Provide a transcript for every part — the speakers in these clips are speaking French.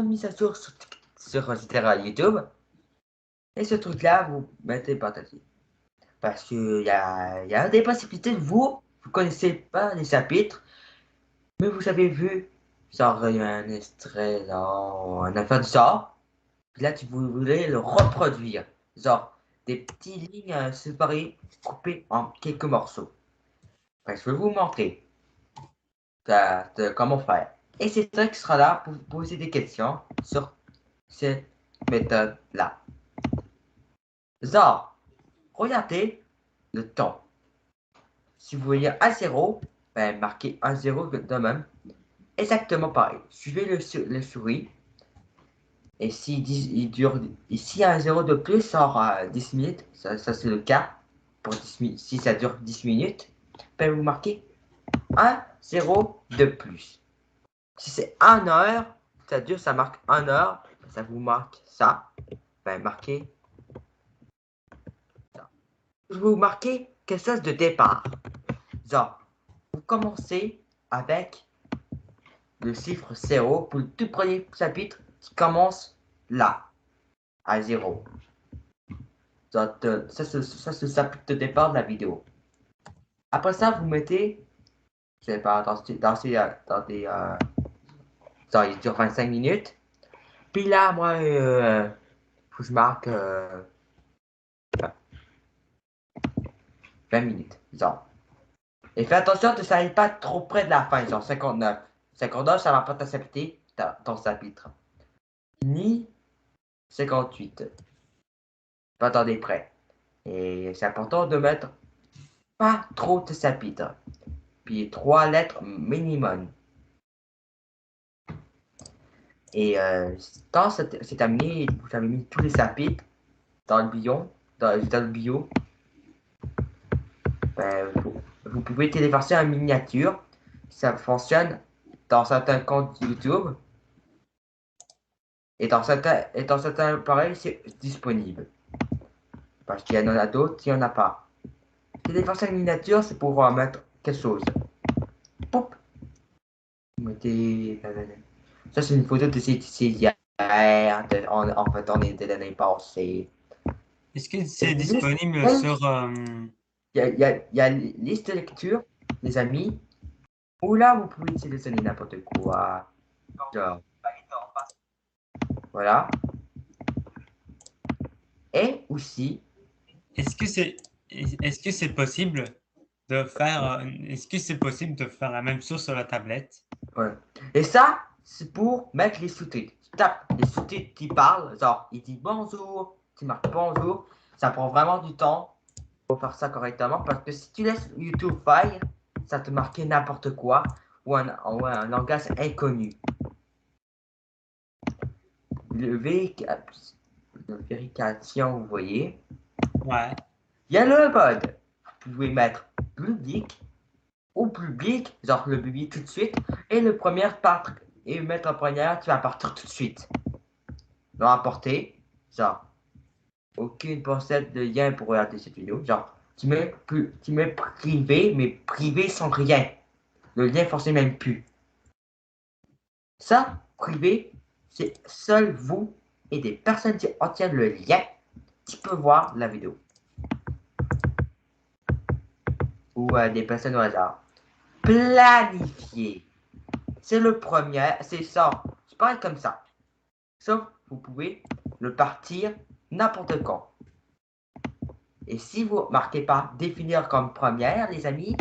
mise à jour sur YouTube. Et ce truc-là, vous mettez partager. Parce qu'il y a des possibilités. Vous connaissez pas les chapitres, mais vous avez vu, genre, il y a un extrait, genre, un affaire du genre. Puis là, vous voulez le reproduire. Genre, des petites lignes séparées, coupées en quelques morceaux. Enfin, je vais vous montrer comment faire. Et c'est ça qui sera là pour vous poser des questions sur cette méthode-là. Genre, regardez le temps. Si vous voyez un 0, ben marquez un 0 de même. Exactement pareil. Suivez le souris. Et il dure, s'il y a un 0 de plus, ça aura 10 minutes. Ça c'est le cas. Pour 10 si ça dure 10 minutes, ben vous marquez un 0 de plus. Si c'est 1 heure, ça dure, ça marque 1 heure. Ça vous marque ça. Ben marquez ça. Vous marquez quelque chose de départ. Genre, vous commencez avec le chiffre 0 pour le tout premier chapitre qui commence là, à 0. Ça, c'est le chapitre de départ de la vidéo. Après ça, vous mettez, je sais pas, genre, il dure 25 minutes. Puis là, moi, faut que je marque 20 minutes, genre. Et fais attention que ça n'aille pas trop près de la fin, genre 59. 59, ça va pas t'accepter ton chapitre. Ni 58. Pas attendez près. Et c'est important de mettre pas trop de chapitres. Puis 3 lettres minimum. Et quand c'est terminé, vous avez mis tous les chapitres dans le bio, dans le bio, ben, vous pouvez télécharger en miniature. Ça fonctionne dans certains comptes YouTube. Et dans certains appareils, c'est disponible. Parce qu'il y en a d'autres, il n'y en a pas. Télécharger en miniature, c'est pour mettre quelque chose. Poup! Vous mettez. Ça, c'est une photo de hier. En fait, on est de l'année passée. Est-ce que Il y a c'est une liste, disponible sur... il y a une liste de lecture, les amis, où là, vous pouvez sélectionner n'importe quoi. Genre, voilà. Et aussi, Est-ce que c'est est-ce que c'est possible de faire est-ce que c'est possible de faire la même chose sur la tablette? ouais. Et ça, c'est pour mettre les sous-titres. Tu tapes les sous-titres qui parlent, genre, il dit bonjour, tu marques bonjour. Ça prend vraiment du temps pour faire ça correctement parce que si tu laisses YouTube faire, ça te marque n'importe quoi ou un langage inconnu. Le vérification, vous voyez. Ouais. Il y a le mode. Vous pouvez mettre public ou public, genre le public tout de suite, et le premier part et mettre en première, tu vas partir tout de suite. Non apporter, genre, aucune pochette de lien pour regarder cette vidéo. Genre, tu mets privé, mais privé sans rien. Le lien forcément même plus. Ça, privé, c'est seul vous et des personnes qui obtiennent le lien qui peuvent voir la vidéo. Ou des personnes au hasard. Planifier. C'est le premier, c'est ça. C'est pareil comme ça. Sauf, vous pouvez le partir n'importe quand. Et si vous ne marquez pas définir comme première, les amis,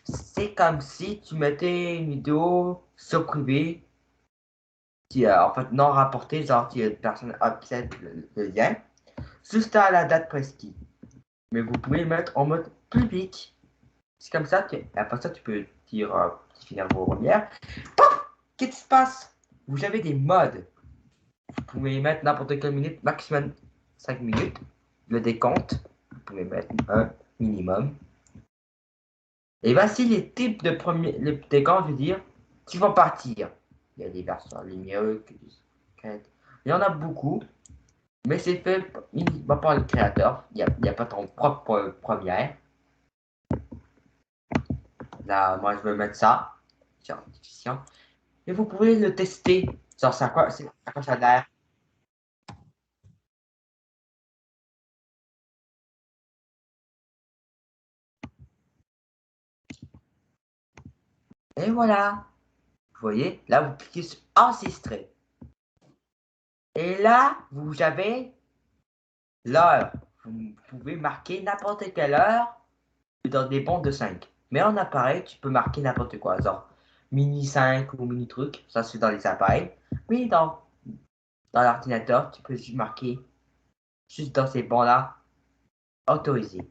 c'est comme si tu mettais une vidéo sur privé qui est en fait non rapportée, genre si une personne obtient le lien, juste à la date presque. Mais vous pouvez le mettre en mode public. C'est comme ça que, après ça, tu peux dire définir vos premières. Qu'est-ce qui se passe? Vous avez des modes. Vous pouvez mettre n'importe quelle minute, maximum 5 minutes. Le décompte, vous pouvez mettre un minimum. Et voici les types de premiers, les décomptes, je veux dire, qui vont partir. Il y a des versions linéaires, il y en a beaucoup, mais c'est fait uniquement par le créateur. Il n'y a pas ton propre première. Là, moi, je vais mettre ça. Et vous pouvez le tester Genre, à quoi ça a l'air? Et voilà. Vous voyez, là, vous cliquez sur enregistrer. Et là, vous avez l'heure. Vous pouvez marquer n'importe quelle heure dans des bons de 5. Mais en appareil, tu peux marquer n'importe quoi. Genre, mini 5 ou mini truc. Ça, c'est dans les appareils. Mais dans l'ordinateur, tu peux juste marquer juste dans ces bons-là, autorisé.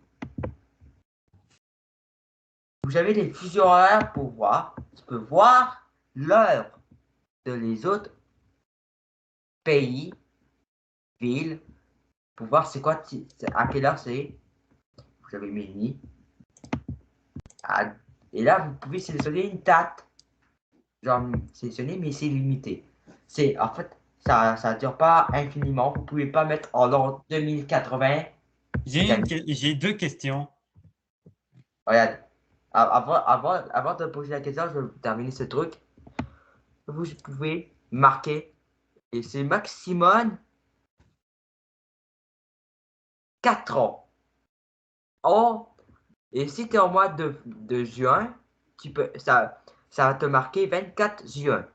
Vous avez des fuseaux horaires pour voir. Tu peux voir l'heure de les autres pays, villes, pour voir c'est quoi, à quelle heure c'est. Vous avez mini. Et là, vous pouvez sélectionner une date. Genre, sélectionner, mais c'est limité. En fait, ça ne dure pas infiniment. Vous ne pouvez pas mettre en l'an 2080. J'ai deux questions. Regarde, avant de poser la question, je vais terminer ce truc. Vous pouvez marquer, et c'est maximum 4 ans. Oh, et si tu es au mois de juin, ça va te marquer 24 juin.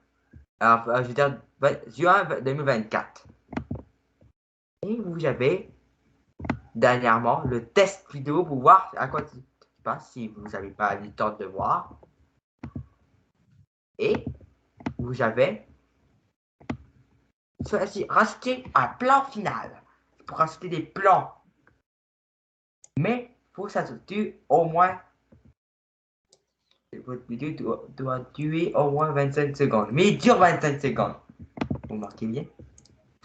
Alors, je veux dire, juin 2024. Et vous avez dernièrement le test vidéo pour voir à quoi tu passes si vous n'avez pas eu le temps de voir. Et vous avez choisi rajouter un plan final. Pour rajouter des plans. Mais il faut s'ajouter au moins. Votre vidéo doit durer au moins 25 secondes. Mais il dure 25 secondes. Vous marquez bien.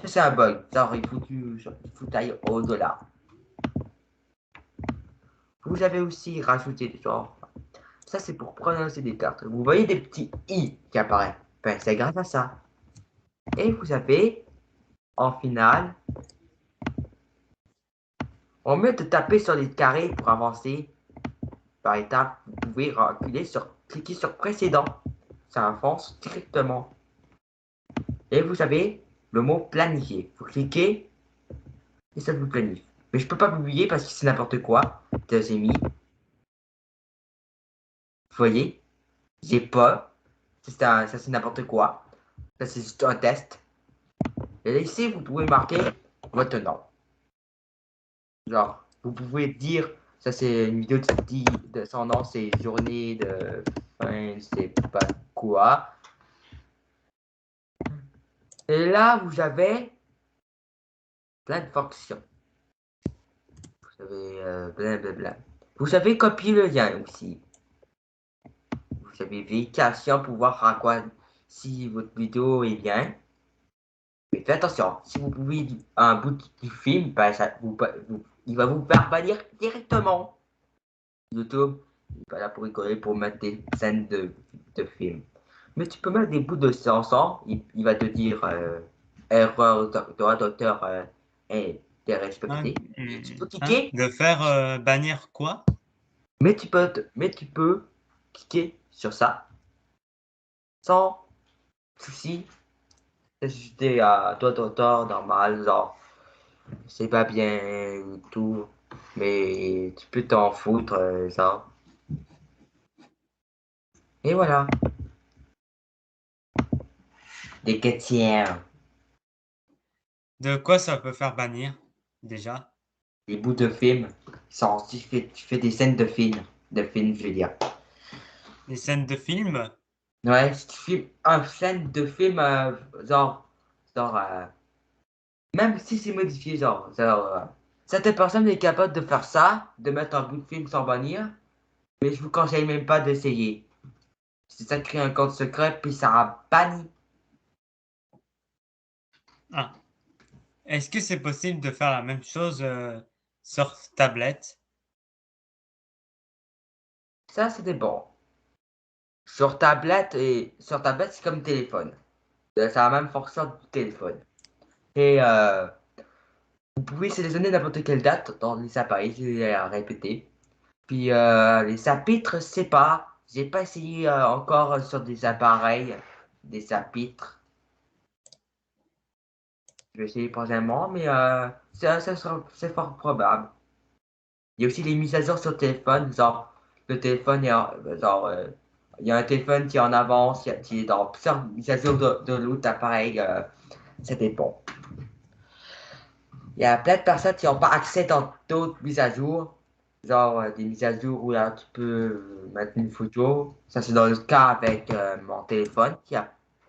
Ça, c'est un bug. Genre, il faut tailler au-delà. Vous avez aussi rajouté des genres. Ça, c'est pour prononcer des cartes. Vous voyez des petits i qui apparaissent. Ben, c'est grâce à ça. Et vous avez, en finale, au lieu de taper sur les carrés pour avancer par étapes, vous pouvez cliquer sur précédent. Ça avance directement. Et vous avez le mot planifier. Vous cliquez et ça vous planifie. Mais je peux pas publier parce que c'est n'importe quoi. J'ai mis. Vous voyez, j'ai pas. Ça c'est n'importe quoi. Ça c'est juste un test. Et ici, vous pouvez marquer votre nom. Genre, vous pouvez dire, ça c'est une vidéo qui dit de son nom, c'est journée de fin, je sais pas quoi. Et là, vous avez plein de fonctions. Vous avez blablabla. Vous savez copier le lien aussi. Vous avez vérification pour voir à quoi si votre vidéo est bien. Mais faites attention, si vous pouvez un bout du film, ben, il va vous faire bannir directement. YouTube, il n'est pas là pour rigoler, pour mettre des scènes de film. Mais tu peux mettre des bouts de chansons, il va te dire erreur de droit d'auteur est Hein, respectée. Et tu peux hein, cliquer, de faire bannir quoi? mais tu peux cliquer sur ça sans souci. C'est juste à droit d'auteur normal, genre c'est pas bien ou tout, mais tu peux t'en foutre, genre. Et voilà, des questions. De quoi ça peut faire bannir, déjà? Des bouts de film. Tu fais des scènes de films, je veux dire. Des scènes de films? Ouais, si tu filmes une scène de film, genre, même si c'est modifié, certaines personnes est capable de faire ça, de mettre un bout de film sans bannir, mais je vous conseille même pas d'essayer. Si ça crée un compte secret, puis ça a banni. Ah. Est-ce que c'est possible de faire la même chose sur tablette? Ça, c'était bon. Sur tablette, c'est comme téléphone. Ça a la même fonction du téléphone. Et vous pouvez sélectionner n'importe quelle date dans les appareils, je vais répéter. Puis les chapitres, c'est pas. J'ai pas essayé encore sur des appareils, des chapitres. Je vais essayer prochainement, mais c'est fort probable. Il y a aussi les mises à jour sur le téléphone, genre, le téléphone est il y a un téléphone qui est en avance, qui est dans plusieurs mises à jour de l'autre appareil, ça dépend. Il y a plein de personnes qui n'ont pas accès dans d'autres mises à jour, genre des mises à jour où là tu peux mettre une photo. Ça c'est dans le cas avec mon téléphone qui ne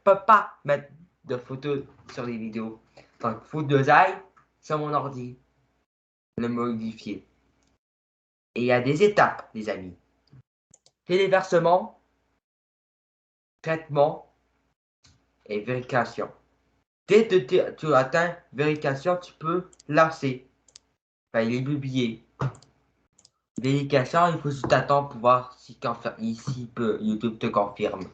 peut pas mettre de photos sur les vidéos. Donc il faut deux ailes sur mon ordi, le modifier. Et il y a des étapes, les amis. Téléversement, traitement et vérification. Dès que tu atteins vérification, tu peux lancer. Enfin, il est publié. Vérification, il faut juste attendre pour voir si YouTube te confirme.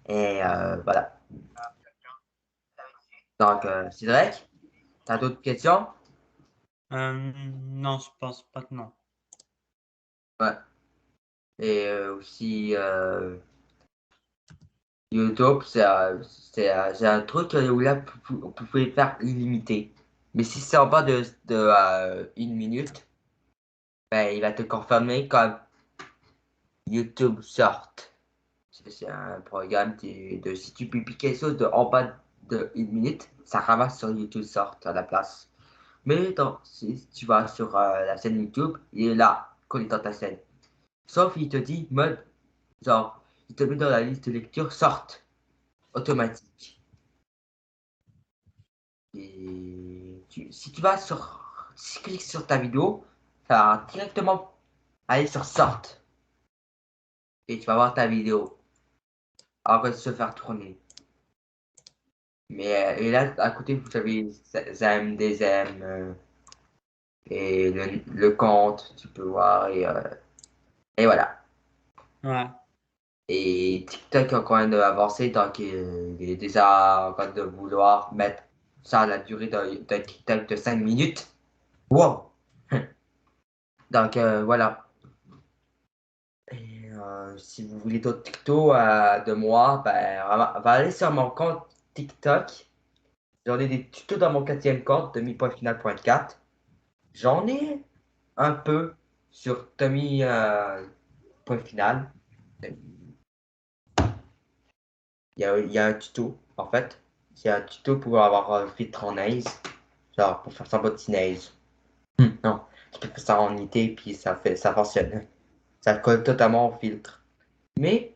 Et voilà. Donc, Cédric, t'as d'autres questions? Non, je pense pas que non. Ouais. Et aussi, YouTube, c'est un truc où là, vous pouvez faire illimité. Mais si c'est en bas de 1 minute, ben, il va te confirmer quand YouTube sort. C'est un programme si tu publies quelque chose en bas de 1 minute, ça ramasse sur YouTube sort à la place. Mais si tu vas sur la chaîne YouTube, il est là, collé dans ta chaîne. Sauf il te dit mode, genre, il te met dans la liste de lecture sorte automatique. Et si tu cliques sur ta vidéo, ça va directement aller sur sorte. Et tu vas voir ta vidéo. Alors que se faire tourner. Mais et là, à côté, vous avez des aimes et le compte, tu peux voir. Et voilà. Ouais. Et TikTok est en train d'avancer, donc il est déjà en train de vouloir mettre ça à la durée d'un TikTok de 5 minutes. Wow! Donc voilà. Et si vous voulez d'autres TikTok de moi, ben, va aller sur mon compte TikTok. J'en ai des tutos dans mon quatrième compte, demi.final.4. J'en ai un peu sur Tommy point final. Il y a un tuto, en fait. C'est un tuto pour avoir un filtre en neige. Genre, pour faire ça en mode neige. Non, tu peux faire ça en été, puis ça fonctionne. Ça colle totalement au filtre. Mais,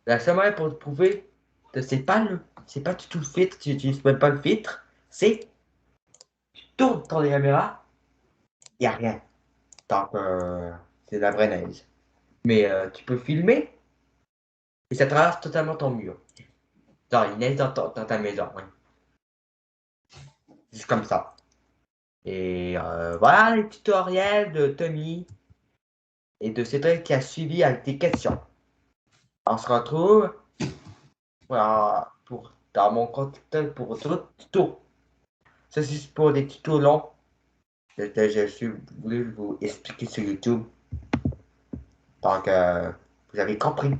la seule manière pour te prouver que c'est pas du tout le filtre, tu n'utilises même pas le filtre, c'est, tu tournes ton caméra, il n'y a rien. Donc, c'est de la vraie neige. Mais tu peux filmer et ça traverse totalement ton mur. Genre, il neige dans ta maison. Ouais. Juste comme ça. Et voilà les tutoriels de Tommy et de Cédric qui a suivi avec des questions. On se retrouve dans mon compte TikTok pour d'autres tutos. Ça, c'est pour des tutos longs. Je voulais vous expliquer sur YouTube. Donc, vous avez compris.